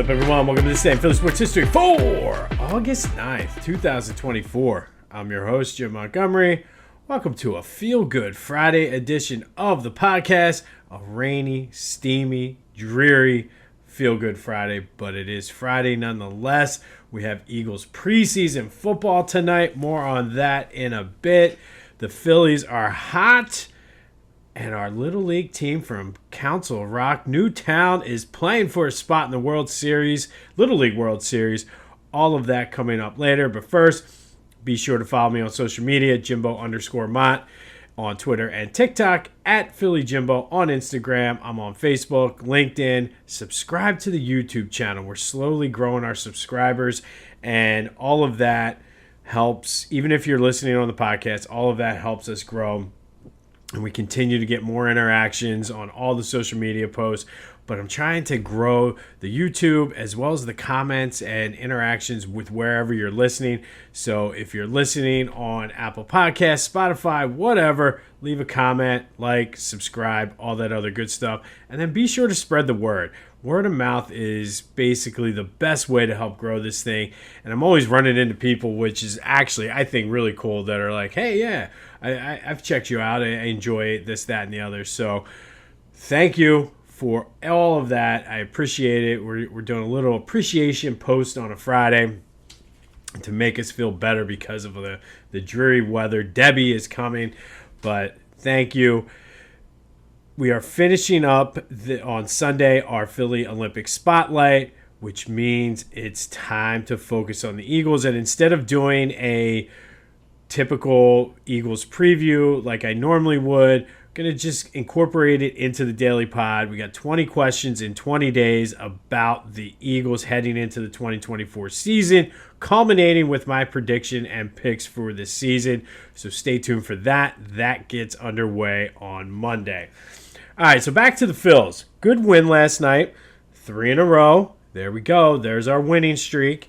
up, everyone? Welcome to this day in Philly Sports History for August 9th, 2024. I'm your host, Jim Montgomery. Welcome to a feel-good Friday edition of the podcast. A rainy, steamy, dreary feel-good Friday, but it is Friday nonetheless. We have Eagles preseason football tonight. More on that in a bit. The Phillies are hot. And our Little League team from Council Rock, Newtown, is playing for a spot in the World Series, Little League World Series. All of that coming up later. But first, be sure to follow me on social media, Jimbo_Mott on Twitter and TikTok, at Philly Jimbo on Instagram. I'm on Facebook, LinkedIn. Subscribe to the YouTube channel. We're slowly growing our subscribers, and all of that helps. Even if you're listening on the podcast, all of that helps us grow. And we continue to get more interactions on all the social media posts. But I'm trying to grow the YouTube as well as the comments and interactions with wherever you're listening. So if you're listening on Apple Podcasts, Spotify, whatever, leave a comment, like, subscribe, all that other good stuff. And then be sure to spread the word. Word of mouth is basically the best way to help grow this thing. And I'm always running into people, which is actually, I think, really cool, that are like, hey, yeah, I've checked you out. I enjoy this, that, and the other. So thank you for all of that. I appreciate it. We're doing a little appreciation post on a Friday to make us feel better because of the dreary weather. Debbie is coming, but thank you. We are finishing up on Sunday our Philly Olympic Spotlight, which means it's time to focus on the Eagles. And instead of doing a typical Eagles preview like I normally would, going to just incorporate it into the daily pod. We got 20 questions in 20 days about the Eagles heading into the 2024 season, culminating with my prediction and picks for the season. So stay tuned for that. That gets underway on Monday. All right, so back to the Phils. Good win last night, 3 in a row. There we go. There's our winning streak.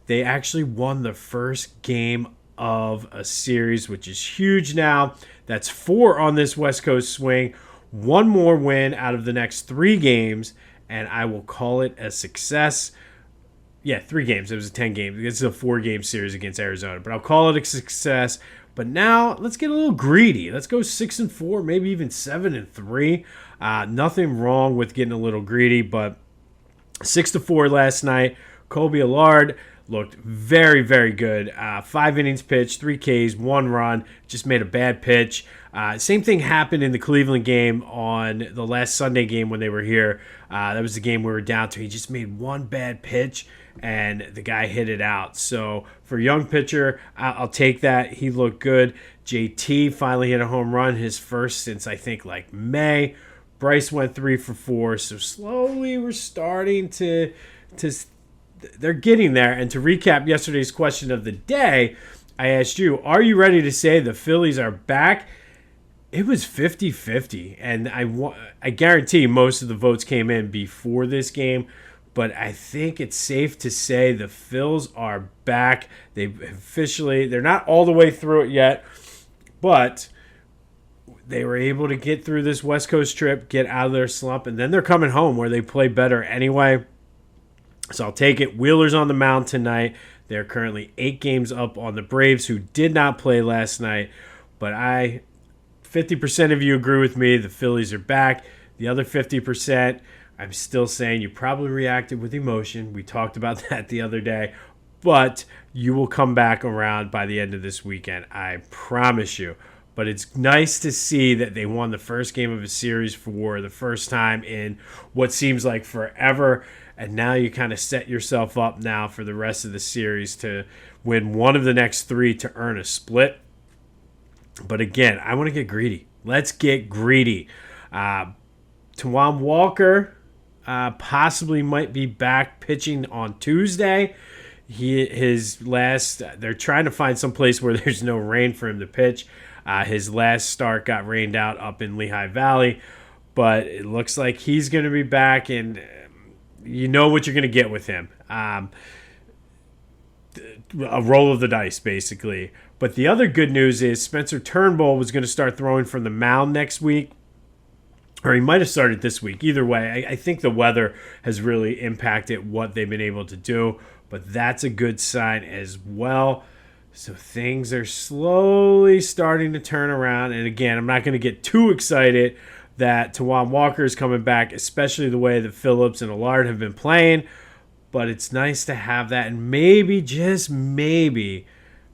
They actually won the first game of a series, which is huge now. That's 4 on this West Coast swing. 1 more win out of the next 3 games, and I will call it a success. Yeah, 3 games. It was a 10-game. It's a 4-game series against Arizona, but I'll call it a success. But now let's get a little greedy. Let's go 6-4, maybe even 7-3. Nothing wrong with getting a little greedy, but 6-4 last night. Colby Allard looked very, very good. 5 innings pitched, 3 Ks, 1 run. Just made a bad pitch. Same thing happened in the Cleveland game on the last Sunday game when they were here. That was the game we were down to. He just made 1 bad pitch, and the guy hit it out. So for a young pitcher, I'll take that. He looked good. JT finally hit a home run, his first since I think like May. Bryce went 3 for 4. So slowly we're starting to they're getting there. And to recap yesterday's question of the day, I asked you, are you ready to say the Phillies are back? It was 50-50, and I guarantee most of the votes came in before this game, but I think it's safe to say the Phils are back. They're not all the way through it yet, but they were able to get through this West Coast trip, get out of their slump, and then they're coming home where they play better anyway. So I'll take it. Wheeler's on the mound tonight. They're currently 8 games up on the Braves, who did not play last night. But 50% of you agree with me. The Phillies are back. The other 50%, I'm still saying you probably reacted with emotion. We talked about that the other day. But you will come back around by the end of this weekend. I promise you. But it's nice to see that they won the first game of a series for the first time in what seems like forever. And now you kind of set yourself up now for the rest of the series to win one of the next 3 to earn a split. But again, I want to get greedy. Let's get greedy. Tawan Walker possibly might be back pitching on Tuesday. They're trying to find some place where there's no rain for him to pitch. His last start got rained out up in Lehigh Valley. But it looks like he's going to be back, and you know what you're going to get with him. A roll of the dice, basically. But the other good news is Spencer Turnbull was going to start throwing from the mound next week. or he might have started this week. Either way, I think the weather has really impacted what they've been able to do, but that's a good sign as well. So things are slowly starting to turn around. And again, I'm not going to get too excited that Tawan Walker is coming back, especially the way that Phillips and Allard have been playing. But it's nice to have that. And maybe, just maybe,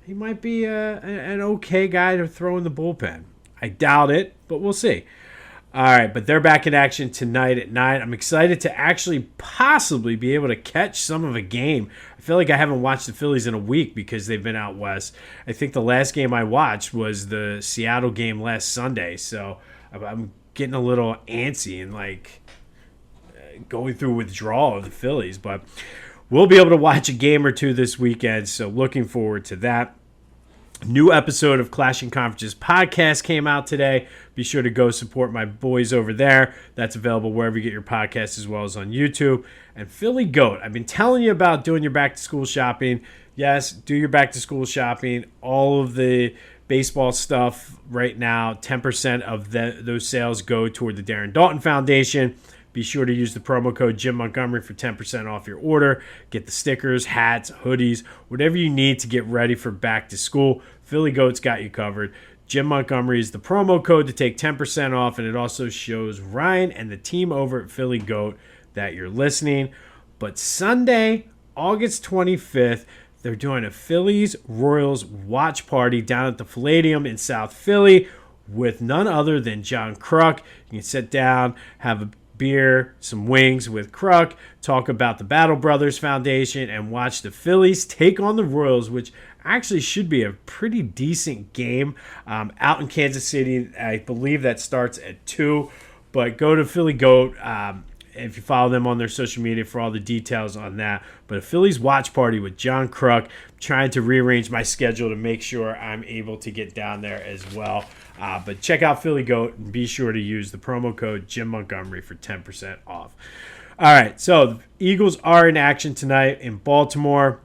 he might be an okay guy to throw in the bullpen. I doubt it, but we'll see. All right, but they're back in action tonight at 9. I'm excited to actually possibly be able to catch some of a game. I feel like I haven't watched the Phillies in a week because they've been out west. I think the last game I watched was the Seattle game last Sunday, so I'm getting a little antsy and going through withdrawal of the Phillies. But we'll be able to watch a game or two this weekend, so looking forward to that. New episode of Clashing Conferences podcast came out today. Be sure to go support my boys over there. That's available wherever you get your podcasts as well as on YouTube. And Philly Goat, I've been telling you about doing your back-to-school shopping. Yes, do your back-to-school shopping. All of the baseball stuff right now, 10% of those sales go toward the Darren Dalton Foundation. Be sure to use the promo code Jim Montgomery for 10% off your order. Get the stickers, hats, hoodies, whatever you need to get ready for back to school. Philly Goat's got you covered. Jim Montgomery is the promo code to take 10% off, and it also shows Ryan and the team over at Philly Goat that you're listening. But Sunday, August 25th, they're doing a Phillies Royals watch party down at the Palladium in South Philly with none other than John Kruk. You can sit down, have a beer, some wings with Kruk, talk about the Battle Brothers Foundation, and watch the Phillies take on the Royals, which actually should be a pretty decent game out in Kansas City. I believe that starts at 2, but go to Philly Goat if you follow them on their social media for all the details on that. But a Phillies watch party with John Kruk, trying to rearrange my schedule to make sure I'm able to get down there as well. But check out Philly Goat and be sure to use the promo code Jim Montgomery for 10% off. All right, so the Eagles are in action tonight in Baltimore.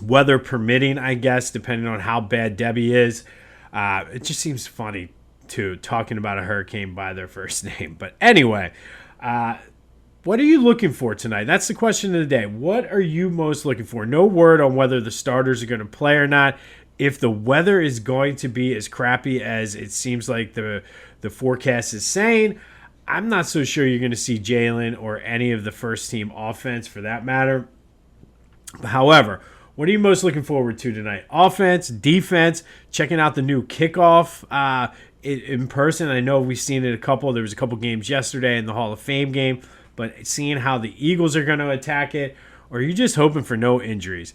Weather permitting, I guess, depending on how bad Debbie is. It just seems funny, too, talking about a hurricane by their first name. But anyway, what are you looking for tonight? That's the question of the day. What are you most looking for? No word on whether the starters are going to play or not. If the weather is going to be as crappy as it seems like the forecast is saying, I'm not so sure you're going to see Jalen or any of the first-team offense for that matter. However, what are you most looking forward to tonight? Offense, defense, checking out the new kickoff in person. I know we've seen it there was a couple games yesterday in the Hall of Fame game, but seeing how the Eagles are going to attack it, or are you just hoping for no injuries?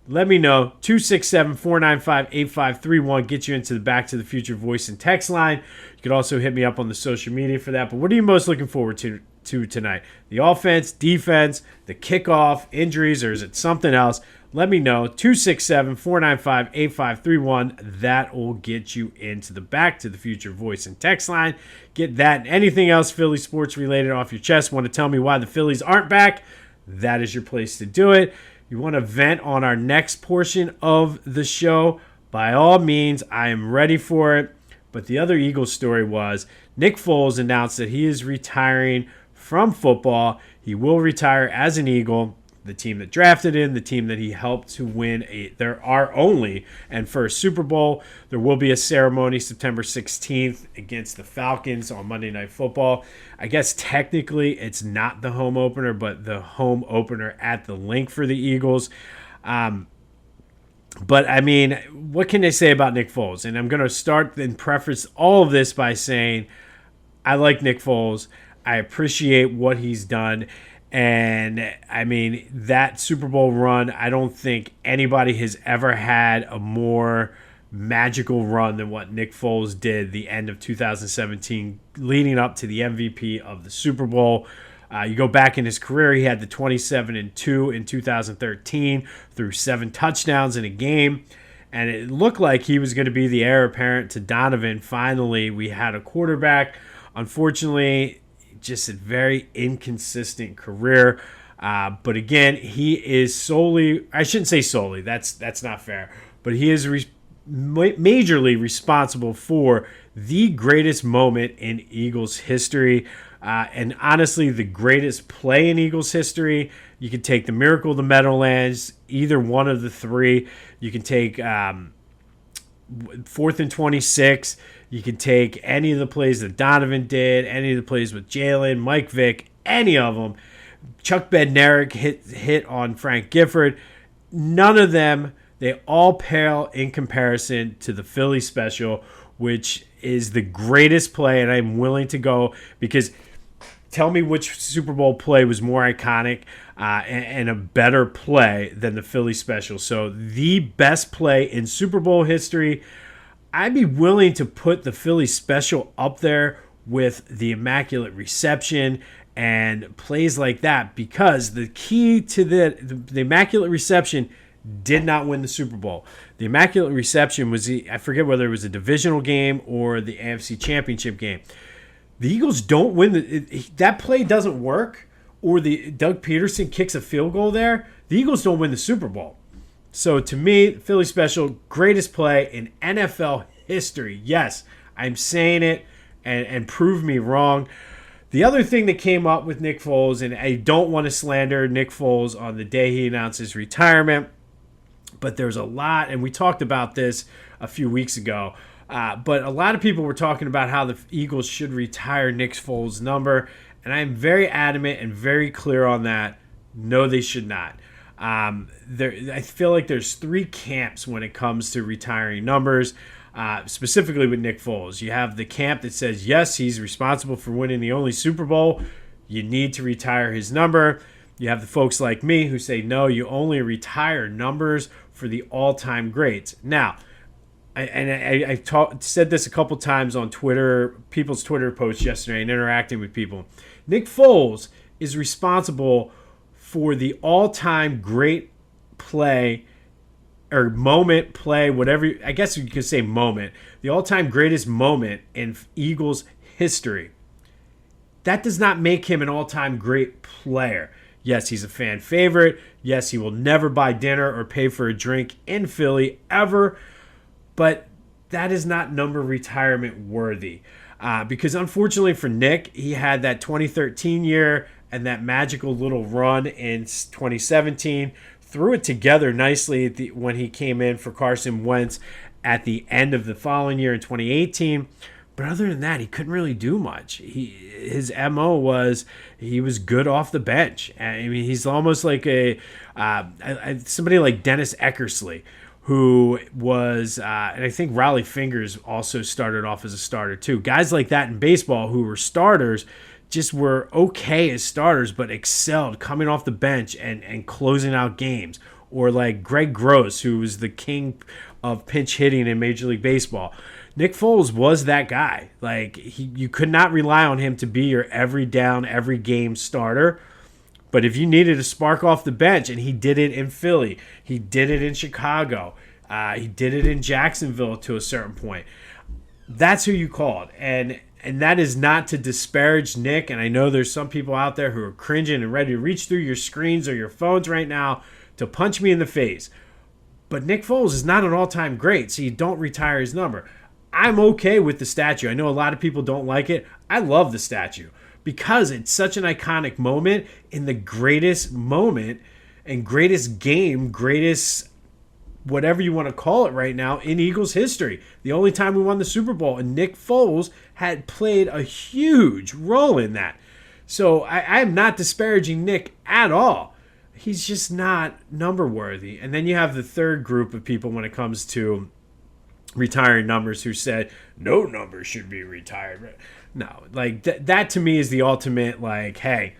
Let me know. 267-495-8531. Get you into the Back to the Future voice and text line. You could also hit me up on the social media for that. But what are you most looking forward to tonight? The offense, defense, the kickoff, injuries, or is it something else? Let me know. 267-495-8531. That will get you into the Back to the Future voice and text line. Get that and anything else Philly sports related off your chest. Want to tell me why the Phillies aren't back? That is your place to do it. You want to vent on our next portion of the show? By all means, I am ready for it. But the other Eagles story was Nick Foles announced that he is retiring from football. He will retire as an Eagle, the team that drafted him, the team that he helped to win our only and first Super Bowl. There will be a ceremony September 16th against the Falcons on Monday Night Football. I guess technically it's not the home opener, but the home opener at the Link for the Eagles. But, I mean, what can they say about Nick Foles? And I'm going to start and preface all of this by saying I like Nick Foles. I appreciate what he's done. And, I mean, that Super Bowl run, I don't think anybody has ever had a more magical run than what Nick Foles did the end of 2017, leading up to the MVP of the Super Bowl. You go back in his career, he had the 27-2 in 2013, threw 7 touchdowns in a game, and it looked like he was going to be the heir apparent to Donovan. Finally, we had a quarterback. Unfortunately, just a very inconsistent career. But again, he is I shouldn't say solely, that's not fair, but he is majorly responsible for the greatest moment in Eagles history. And honestly, the greatest play in Eagles history. You can take the Miracle of the Meadowlands, either one of the three. You can take 4th and 26. You can take any of the plays that Donovan did, any of the plays with Jalen, Mike Vick, any of them. Chuck Bednarik hit on Frank Gifford. None of them, they all pale in comparison to the Philly special, which is the greatest play, and I'm willing to go because tell me which Super Bowl play was more iconic and a better play than the Philly special. So the best play in Super Bowl history, I'd be willing to put the Philly special up there with the Immaculate Reception and plays like that, because the key to the Immaculate Reception did not win the Super Bowl. The Immaculate Reception was, I forget whether it was a divisional game or the AFC Championship game. The Eagles don't win. That play doesn't work, or the Doug Peterson kicks a field goal there. The Eagles don't win the Super Bowl. So to me, Philly special, greatest play in NFL history. Yes, I'm saying it, and prove me wrong. The other thing that came up with Nick Foles, and I don't want to slander Nick Foles on the day he announced his retirement, but there's a lot, and we talked about this a few weeks ago, but a lot of people were talking about how the Eagles should retire Nick Foles' number, and I'm very adamant and very clear on that. No, they should not. I feel like there's three camps when it comes to retiring numbers, specifically with Nick Foles. You have the camp that says, yes, he's responsible for winning the only Super Bowl. You need to retire his number. You have the folks like me who say, no, you only retire numbers for the all-time greats. Now, I said this a couple times on Twitter, people's Twitter posts yesterday, and interacting with people. Nick Foles is responsible for the all-time great play or moment, play, whatever. I guess you could say moment. The all-time greatest moment in Eagles history. That does not make him an all-time great player. Yes, he's a fan favorite. Yes, he will never buy dinner or pay for a drink in Philly ever. But that is not number retirement worthy. Because unfortunately for Nick, he had that 2013 year and that magical little run in 2017. Threw it together nicely when he came in for Carson Wentz at the end of the following year in 2018. But other than that, he couldn't really do much. His MO was he was good off the bench. I mean, he's almost like somebody like Dennis Eckersley, who was, and I think Raleigh Fingers also started off as a starter too. Guys like that in baseball who were starters just were okay as starters, but excelled coming off the bench and closing out games. Or like Greg Gross, who was the king of pinch hitting in Major League Baseball. Nick Foles was that guy. Like you could not rely on him to be your every down, every game starter. But if you needed a spark off the bench, and he did it in Philly, he did it in Chicago, he did it in Jacksonville to a certain point. That's who you called. And that is not to disparage Nick. And I know there's some people out there who are cringing and ready to reach through your screens or your phones right now to punch me in the face. But Nick Foles is not an all-time great, so you don't retire his number. I'm okay with the statue. I know a lot of people don't like it. I love the statue because it's such an iconic moment in the greatest moment and greatest game, greatest whatever you want to call it right now in Eagles history. The only time we won the Super Bowl, and Nick Foles had played a huge role in that. So I am not disparaging Nick at all. He's just not number worthy. And then you have the third group of people when it comes to retiring numbers who said no number should be retired. No, like that to me is the ultimate, like, hey,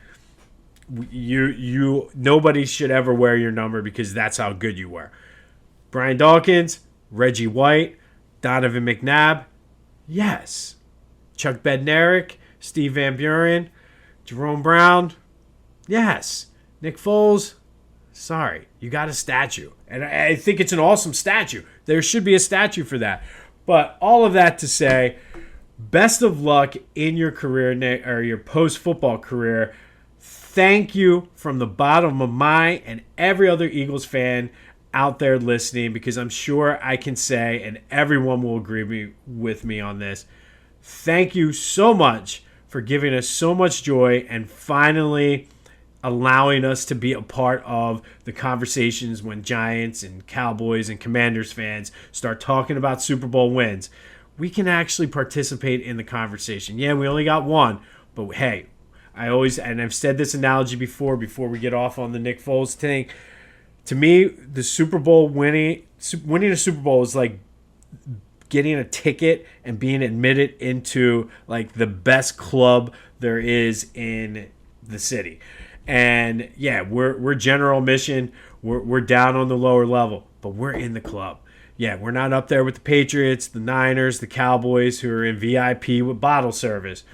you nobody should ever wear your number because that's how good you were. Brian Dawkins, Reggie White, Donovan McNabb, yes. Chuck Bednarik, Steve Van Buren, Jerome Brown, yes. Nick Foles, sorry, you got a statue. And I think it's an awesome statue. There should be a statue for that. But all of that to say, best of luck in your career, Nick, or your post-football career. Thank you from the bottom of my and every other Eagles fan out there listening, because I'm sure I can say, and everyone will agree with me on this, thank you so much for giving us so much joy and finally allowing us to be a part of the conversations when Giants and Cowboys and Commanders fans start talking about Super Bowl wins. We can actually participate in the conversation. Yeah, we only got one, but hey, I've said this analogy before we get off on the Nick Foles thing. To me, the Super Bowl winning a Super Bowl is like getting a ticket and being admitted into like the best club there is in the city. And yeah, we're general mission. We're down on the lower level, but we're in the club. Yeah, we're not up there with the Patriots, the Niners, the Cowboys who are in VIP with bottle service.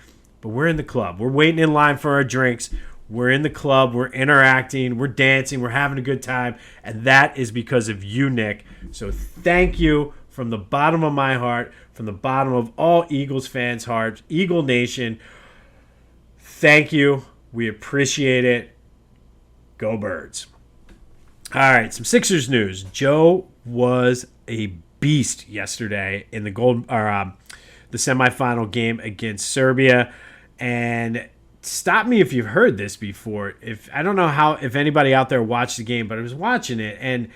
But we're in the club. We're waiting in line for our drinks. We're in the club. We're interacting. We're dancing. We're having a good time. And that is because of you, Nick. So thank you from the bottom of my heart, from the bottom of all Eagles fans' hearts, Eagle Nation. Thank you. We appreciate it. Go Birds. All right, some Sixers news. Joe was a beast yesterday in the semifinal game against Serbia. And stop me if you've heard this before. I don't know if anybody out there watched the game, but I was watching it, and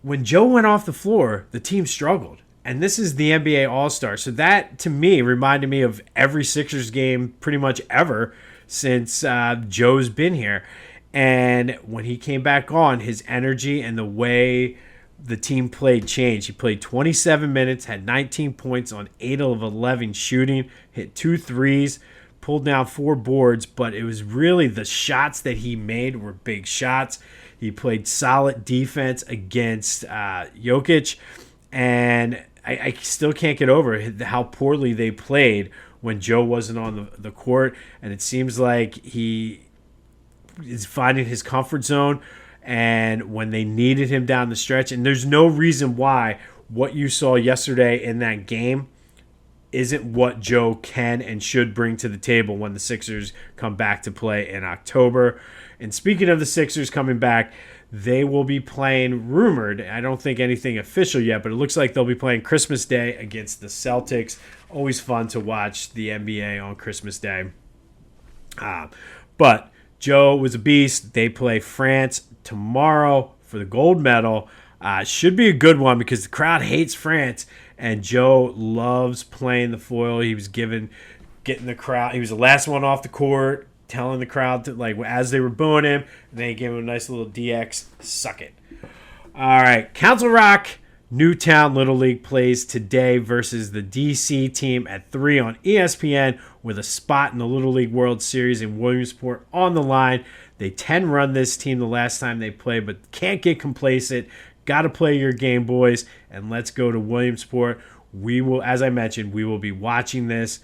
when Joe went off the floor, the team struggled. And this is the NBA All-Star. So that, to me, reminded me of every Sixers game pretty much ever since Joe's been here. And when he came back on, his energy and the way the team played changed. He played 27 minutes, had 19 points on 8 of 11 shooting, hit 2 threes, pulled down 4 boards, but it was really the shots that he made were big shots. He played solid defense against Jokic, and I still can't get over how poorly they played when Joe wasn't on the court, and it seems like he is finding his comfort zone and when they needed him down the stretch. And there's no reason why what you saw yesterday in that game isn't what Joe can and should bring to the table when the Sixers come back to play in October. And speaking of the Sixers coming back, they will be playing, rumored, I don't think anything official yet, but it looks like they'll be playing Christmas Day against the Celtics. Always fun to watch the NBA on Christmas Day. But Joe was a beast. They play France tomorrow for the gold medal. Should be a good one because the crowd hates France, and Joe loves playing the foil. He was getting the crowd. He was the last one off the court, telling the crowd to, like, as they were booing him, and they gave him a nice little DX. Suck it. All right, Council Rock, Newtown Little League plays today versus the DC team at 3 on ESPN with a spot in the Little League World Series in Williamsport on the line. They 10-run this team the last time they played, but can't get complacent. Got to play your game, boys, and let's go to Williamsport. We will, as I mentioned, we will be watching this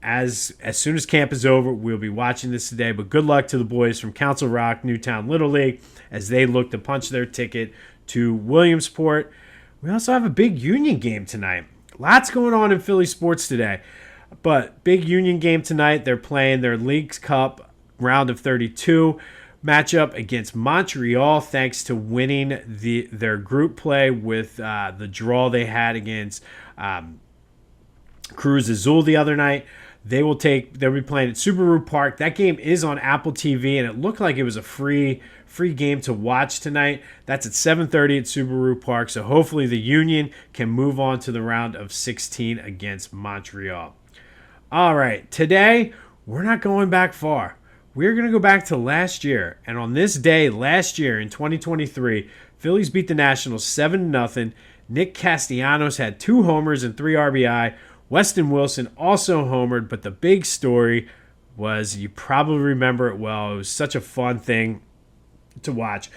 as soon as camp is over. We'll be watching this today, but good luck to the boys from Council Rock, Newtown Little League, as they look to punch their ticket to Williamsport. We also have a big Union game tonight. Lots going on in Philly sports today, but big Union game tonight. They're playing their Leagues Cup round of 32 matchup against Montreal, thanks to winning their group play with the draw they had against Cruz Azul the other night. They'll be playing at Subaru Park. That game is on Apple TV, and it looked like it was a free game to watch tonight. That's at 7:30 at Subaru Park. So hopefully the Union can move on to the round of 16 against Montreal. All right, today we're not going back far. We're going to go back to last year. And on this day last year in 2023, Phillies beat the Nationals 7-0. Nick Castellanos had 2 homers and 3 RBI. Weston Wilson also homered, but the big story was, you probably remember it well, it was such a fun thing to watch.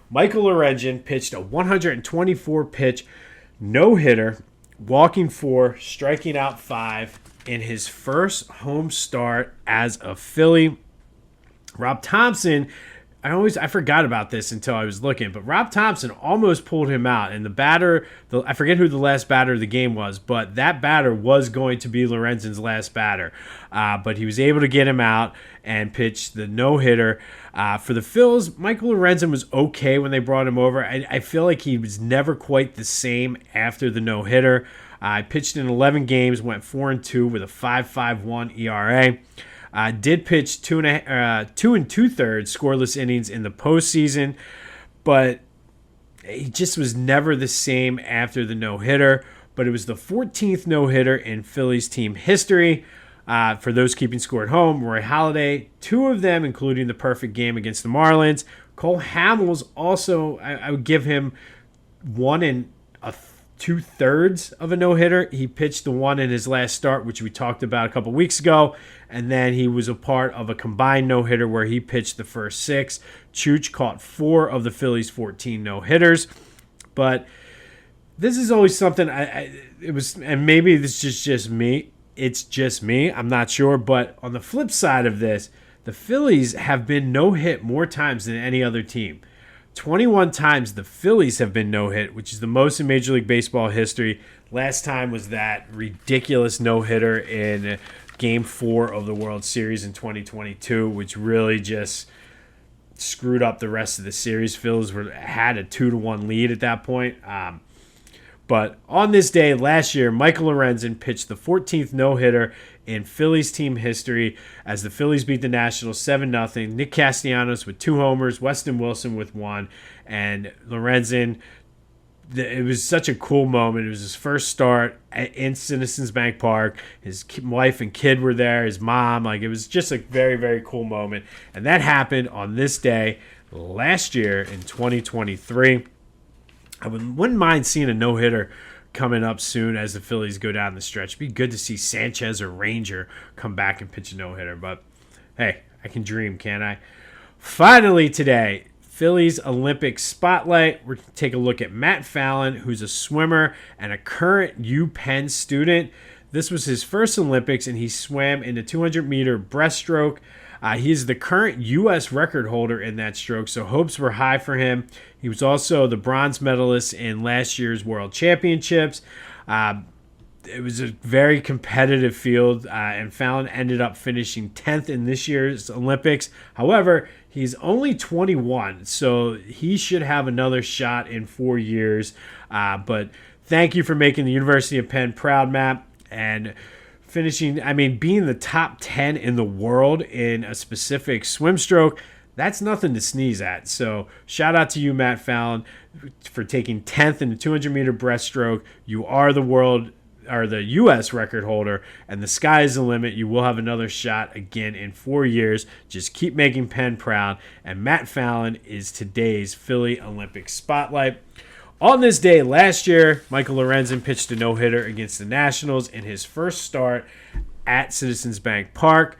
Michael Lorenzen pitched a 124-pitch no-hitter, walking 4, striking out 5 in his first home start as a Philly. Rob Thompson, I forgot about this until I was looking, but Rob Thompson almost pulled him out, and the batter, I forget who the last batter of the game was, but that batter was going to be Lorenzen's last batter. But he was able to get him out and pitch the no-hitter. For the Phils, Michael Lorenzen was okay when they brought him over. I feel like he was never quite the same after the no-hitter. I pitched in 11 games, went 4-2 with a 5.51 ERA. Did pitch 2 2 2/3 scoreless innings in the postseason, but he just was never the same after the no-hitter. But it was the 14th no-hitter in Phillies team history. For those keeping score at home, Roy Halladay, 2 of them, including the perfect game against the Marlins. Cole Hamels also, I would give him 1 2/3 of a no-hitter. He pitched the one in his last start, which we talked about a couple weeks ago, and then he was a part of a combined no-hitter where he pitched the first 6. Chooch caught 4 of the Phillies' 14 no-hitters, but this is always something it was, and maybe this is just me. It's just me. I'm not sure, but on the flip side of this, the Phillies have been no-hit more times than any other team. 21 times the Phillies have been no-hit, which is the most in Major League Baseball history. Last time was that ridiculous no-hitter in Game 4 of the World Series in 2022, which really just screwed up the rest of the series. Phillies had a 2-1 lead at that point. But on this day last year, Michael Lorenzen pitched the 14th no-hitter in Phillies team history as the Phillies beat the Nationals 7-0. Nick Castellanos with 2 homers, Weston Wilson with 1, and Lorenzen. It was such a cool moment. It was his first start in Citizens Bank Park. His wife and kid were there, his mom. It was just a very, very cool moment. And that happened on this day last year in 2023. I wouldn't mind seeing a no-hitter coming up soon as the Phillies go down the stretch. It'd be good to see Sanchez or Ranger come back and pitch a no-hitter. But, hey, I can dream, can't I? Finally today, Phillies Olympic Spotlight. We're going to take a look at Matt Fallon, who's a swimmer and a current Penn student. This was his first Olympics, and he swam in the 200-meter breaststroke. He is the current U.S. record holder in that stroke, so hopes were high for him. He was also the bronze medalist in last year's World Championships. It was a very competitive field, and Fallon ended up finishing 10th in this year's Olympics. However, he's only 21, so he should have another shot in 4 years. But thank you for making the University of Penn proud, Matt, and being the top 10 in the world in a specific swim stroke, that's nothing to sneeze at. So shout out to you, Matt Fallon, for taking 10th in the 200-meter breaststroke. You are the U.S. record holder, and the sky is the limit. You will have another shot again in 4 years. Just keep making Penn proud. And Matt Fallon is today's Philly Olympic Spotlight. On this day last year, Michael Lorenzen pitched a no-hitter against the Nationals in his first start at Citizens Bank Park,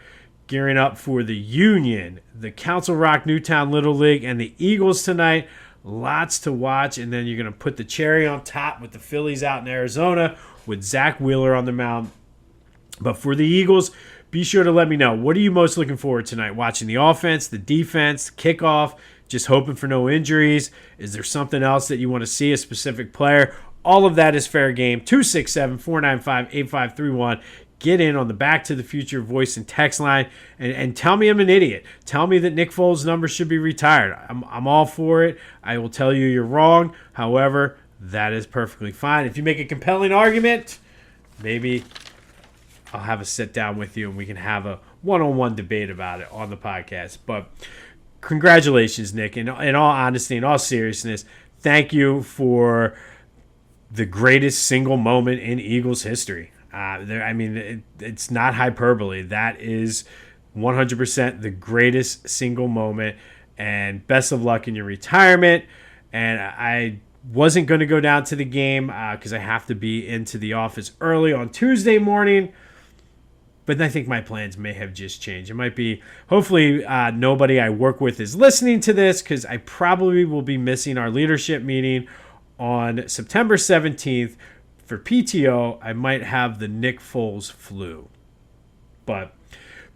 gearing up for the Union, the Council Rock Newtown Little League, and the Eagles tonight. Lots to watch, and then you're going to put the cherry on top with the Phillies out in Arizona with Zack Wheeler on the mound. But for the Eagles, be sure to let me know, what are you most looking forward to tonight? Watching the offense, the defense, kickoff, just hoping for no injuries? Is there something else that you want to see, a specific player? All of that is fair game. 267-495-8531. Get in on the Back to the Future voice and text line and tell me I'm an idiot. Tell me that Nick Foles' number should be retired. I'm all for it. I will tell you you're wrong. However, that is perfectly fine. If you make a compelling argument, maybe I'll have a sit down with you and we can have a one-on-one debate about it on the podcast. But congratulations, Nick. In all honesty, in all seriousness, thank you for the greatest single moment in Eagles history. It's not hyperbole. That is 100% the greatest single moment. And best of luck in your retirement. And I wasn't going to go down to the game because I have to be into the office early on Tuesday morning. But I think my plans may have just changed. It might be, hopefully nobody I work with is listening to this, because I probably will be missing our leadership meeting on September 17th. For PTO, I might have the Nick Foles flu. But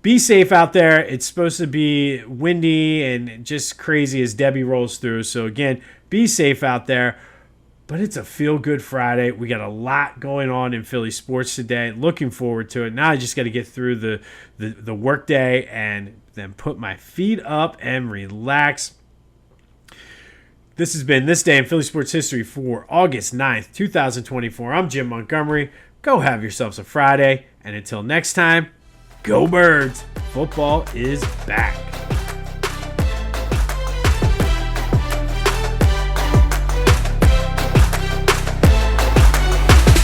be safe out there. It's supposed to be windy and just crazy as Debbie rolls through. So again, be safe out there. But it's a feel-good Friday. We got a lot going on in Philly sports today. Looking forward to it. Now I just got to get through the work day and then put my feet up and relax. This has been This Day in Philly Sports History for August 9th, 2024. I'm Jim Montgomery. Go have yourselves a Friday. And until next time, go Birds. Football is back.